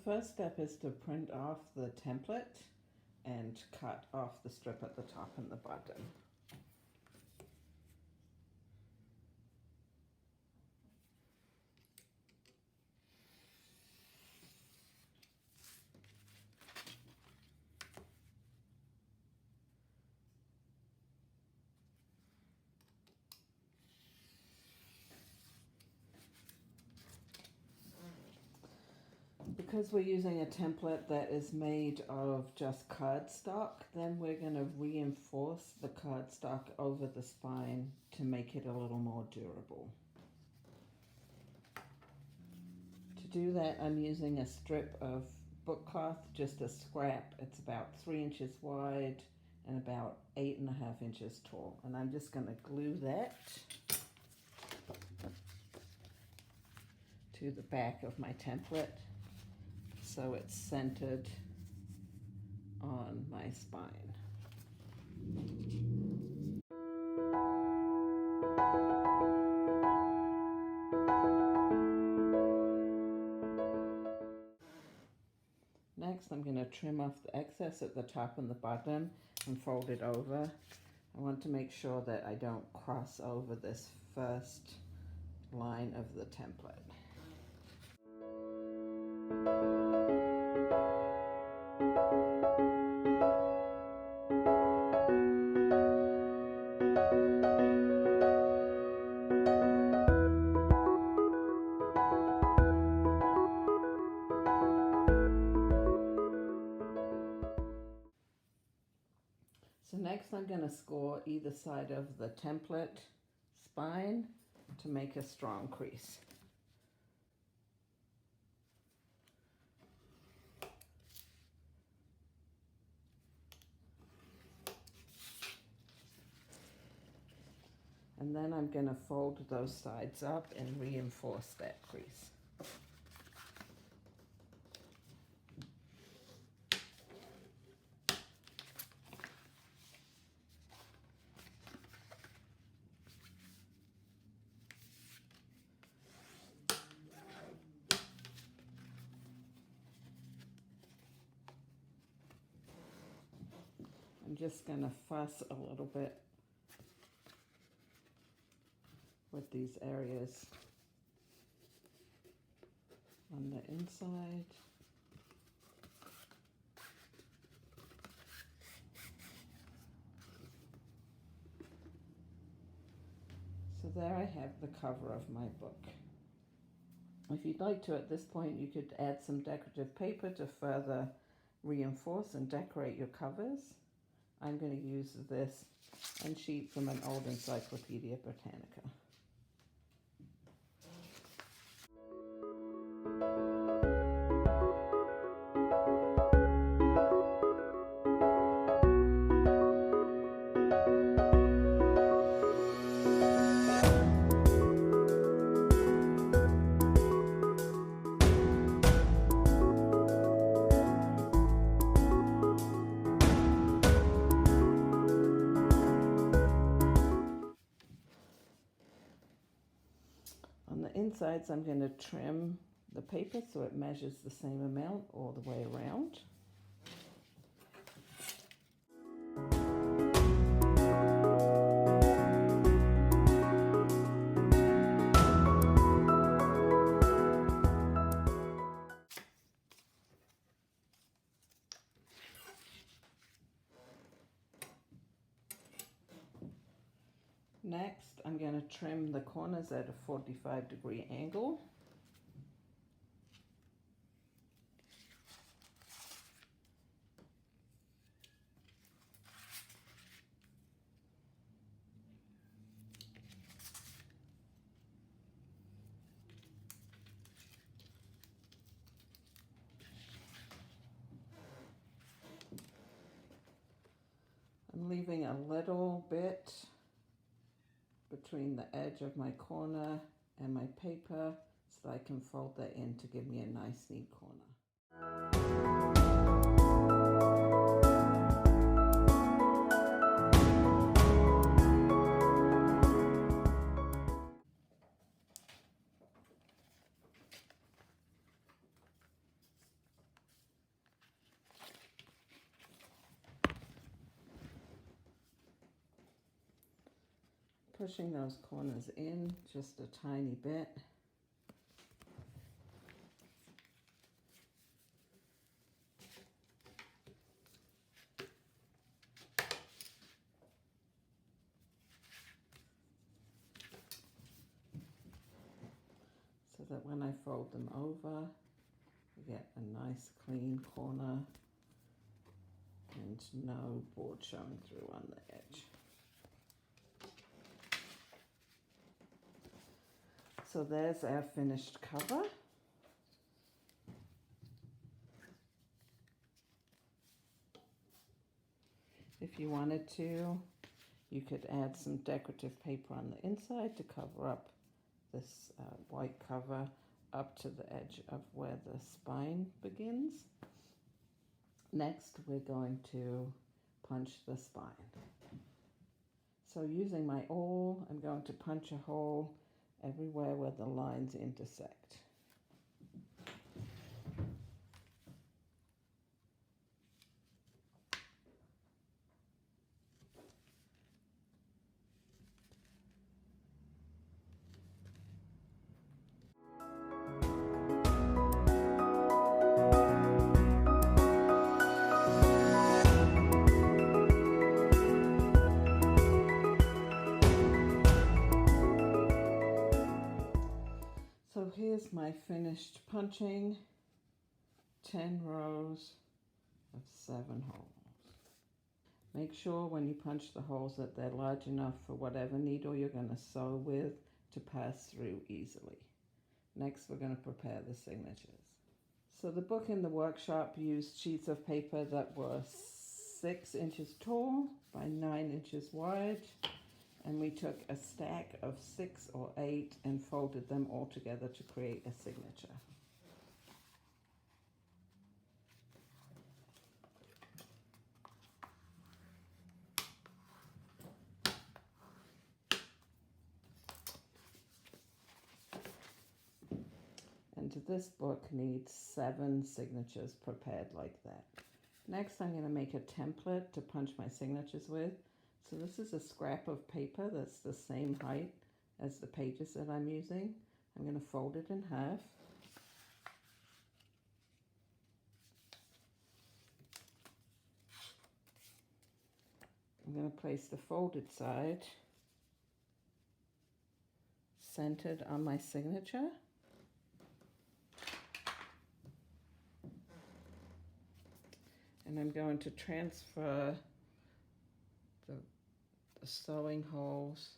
first step is to print off the template and cut off the strip at the top and the bottom. Because we're using a template that is made of just cardstock, then we're going to reinforce the cardstock over the spine to make it a little more durable. To do that, I'm using a strip of book cloth, just a scrap. It's about 3 inches wide and about 8.5 inches tall. And I'm just going to glue that to the back of my template, so it's centered on my spine. Next, I'm going to trim off the excess at the top and the bottom and fold it over. I want to make sure that I don't cross over this first line of the template. So next I'm going to score either side of the template spine to make a strong crease. And then I'm going to fold those sides up and reinforce that crease. I'm just going to fuss a little bit with these areas on the inside. So there I have the cover of my book. If you'd like to, at this point, you could add some decorative paper to further reinforce and decorate your covers. I'm going to use this end sheet from an old Encyclopedia Britannica. On the insides, I'm going to trim the paper so it measures the same amount all the way around. Next, I'm going to trim the corners at a 45-degree angle. I'm leaving a little bit between the edge of my corner and my paper so that I can fold that in to give me a nice neat corner. pushing those corners in just a tiny bit. So that when I fold them over, you get a nice clean corner and no board showing through on the edge. So there's our finished cover. If you wanted to, you could add some decorative paper on the inside to cover up this white cover up to the edge of where the spine begins. Next, we're going to punch the spine. So using my awl, I'm going to punch a hole everywhere where the lines intersect. So here's my finished punching, 10 rows of 7 holes. Make sure when you punch the holes that they're large enough for whatever needle you're going to sew with to pass through easily. Next, we're going to prepare the signatures. So the book in the workshop used sheets of paper that were 6 inches tall by 9 inches wide. And we took a stack of 6 or 8 and folded them all together to create a signature. And this book needs 7 signatures prepared like that. Next, I'm going to make a template to punch my signatures with. So this is a scrap of paper that's the same height as the pages that I'm using. I'm going to fold it in half. I'm going to place the folded side centered on my signature. And I'm going to transfer the sewing holes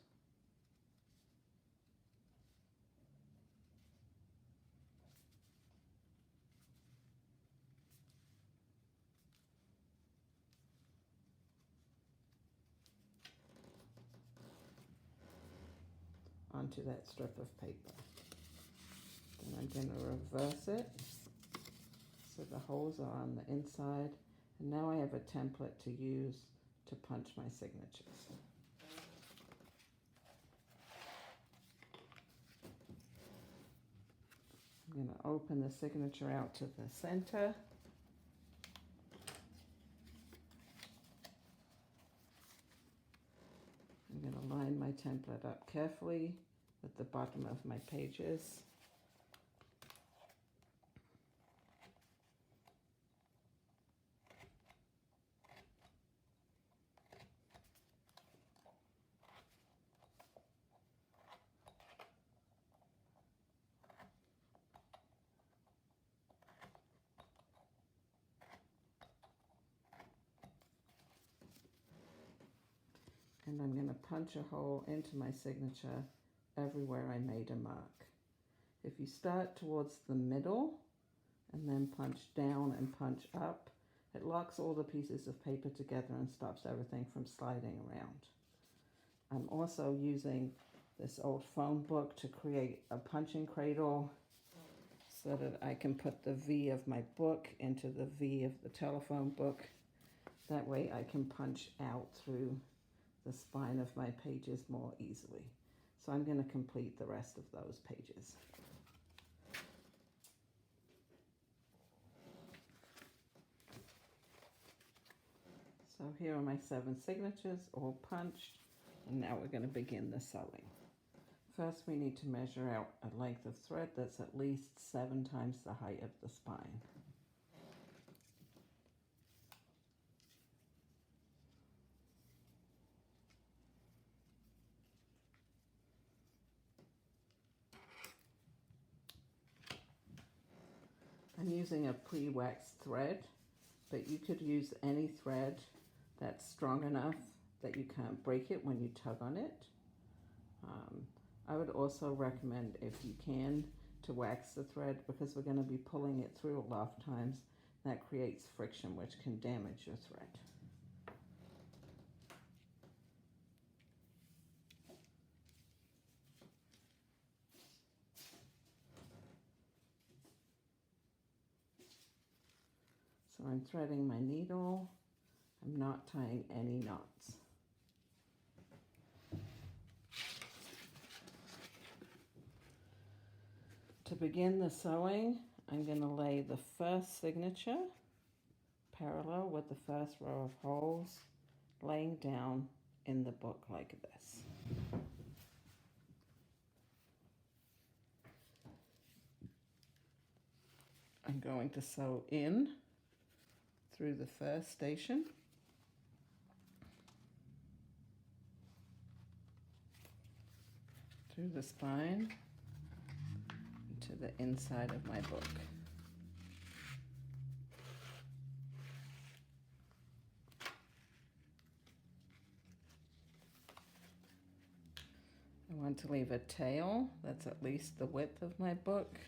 onto that strip of paper. Then I'm going to reverse it so the holes are on the inside. And now I have a template to use to punch my signatures. I'm going to open the signature out to the center. I'm going to line my template up carefully at the bottom of my pages. And I'm going to punch a hole into my signature everywhere I made a mark. If you start towards the middle and then punch down and punch up, it locks all the pieces of paper together and stops everything from sliding around. I'm also using this old phone book to create a punching cradle so that I can put the V of my book into the V of the telephone book. That way I can punch out through the spine of my pages more easily. So I'm going to complete the rest of those pages. So here are my 7 signatures, all punched. And now we're going to begin the sewing. First, we need to measure out a length of thread that's at least 7 times the height of the spine. I'm using a pre-waxed thread, but you could use any thread that's strong enough that you can't break it when you tug on it. I would also recommend, if you can, to wax the thread, because we're going to be pulling it through a lot of times. That creates friction, which can damage your thread. So I'm threading my needle. I'm not tying any knots. To begin the sewing, I'm going to lay the first signature parallel with the first row of holes, laying down in the book like this. I'm going to sew in through the first station, through the spine, to the inside of my book. I want to leave a tail that's at least the width of my book.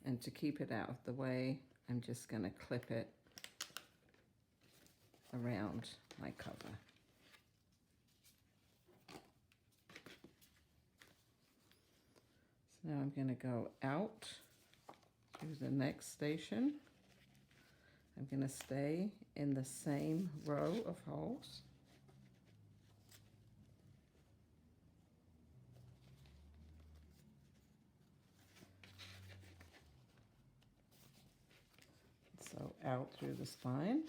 And to keep it out of the way, I'm just going to clip it around my cover. So now I'm going to go out through the next station. I'm going to stay in the same row of holes. So out through the spine.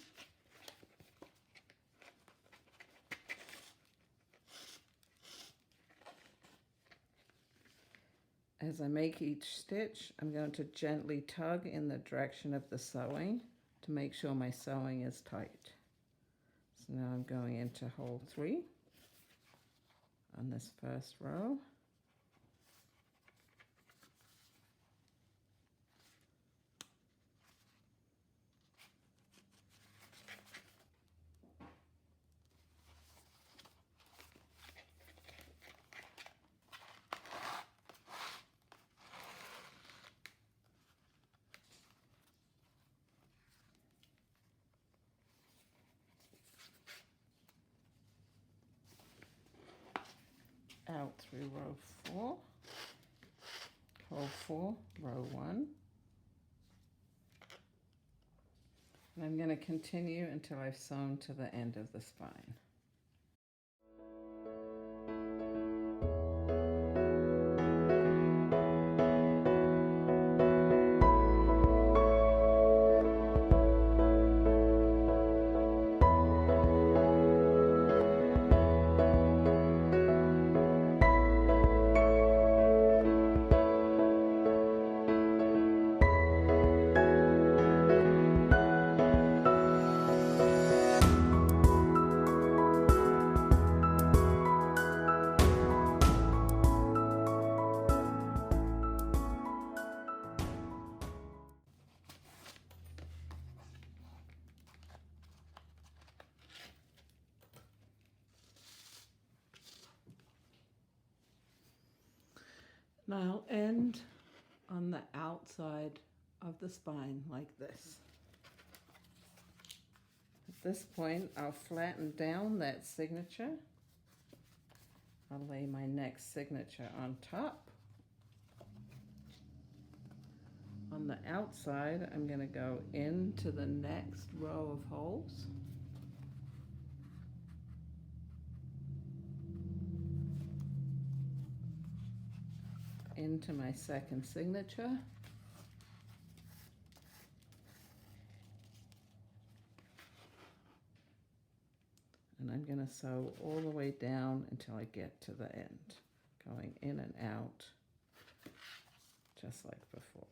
As I make each stitch, I'm going to gently tug in the direction of the sewing to make sure my sewing is tight. So now I'm going into hole 3 on this first row. Out through row 4, hole 4, row 1. And I'm going to continue until I've sewn to the end of the spine. Now I'll end on the outside of the spine like this. At this point, I'll flatten down that signature. I'll lay my next signature on top. On the outside, I'm going to go into the next row of holes. Into my second signature. going to sew all the way down until I get to the end, going in and out just like before.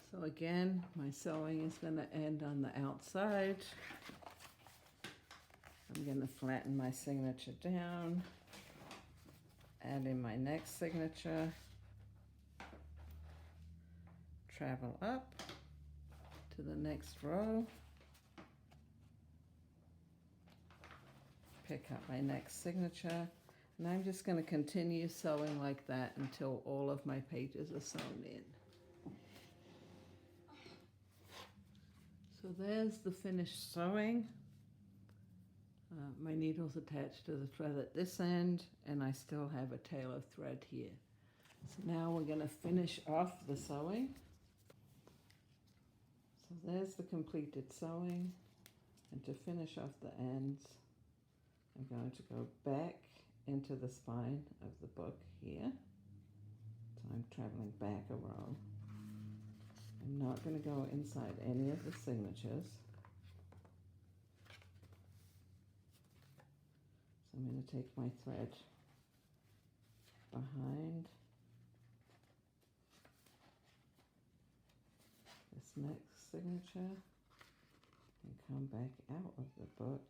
So again, my sewing is going to end on the outside. I'm going to flatten my signature down, add in my next signature, travel up to the next row, pick up my next signature, and I'm just going to continue sewing like that until all of my pages are sewn in. So there's the finished sewing. My needle's attached to the thread at this end, and I still have a tail of thread here. So now we're going to finish off the sewing. So there's the completed sewing, and to finish off the ends, I'm going to go back into the spine of the book here. So I'm traveling back a row. I'm not going to go inside any of the signatures. So I'm going to take my thread behind this next signature and come back out of the book.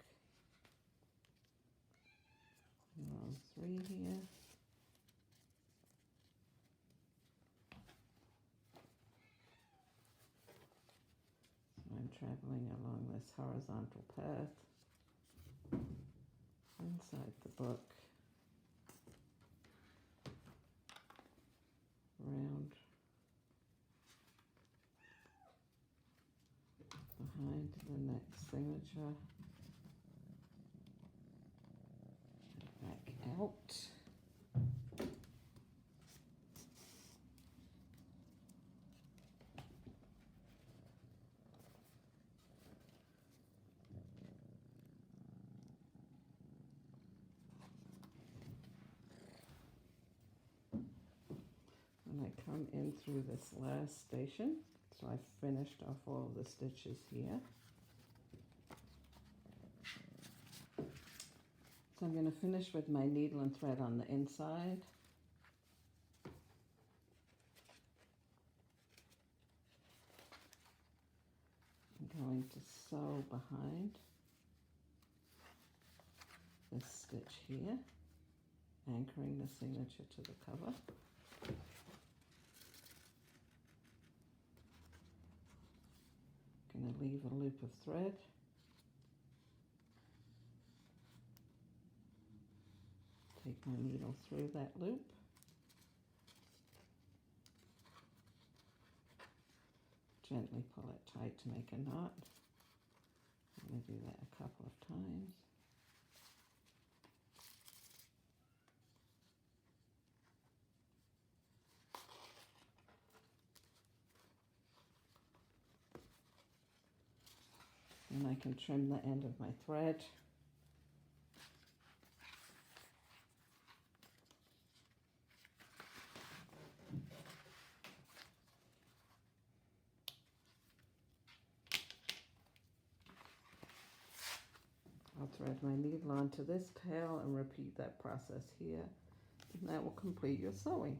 Row 3 here. I'm traveling along this horizontal path inside the book, round behind the next signature, back out. And I come in through this last station, so I've finished off all of the stitches here. So I'm going to finish with my needle and thread on the inside. I'm going to sew behind this stitch here, anchoring the signature to the cover. Going to leave a loop of thread. Take my needle through that loop. Gently pull it tight to make a knot. I'm going to do that a couple of times. And I can trim the end of my thread. I'll thread my needle onto this tail and repeat that process here, and that will complete your sewing.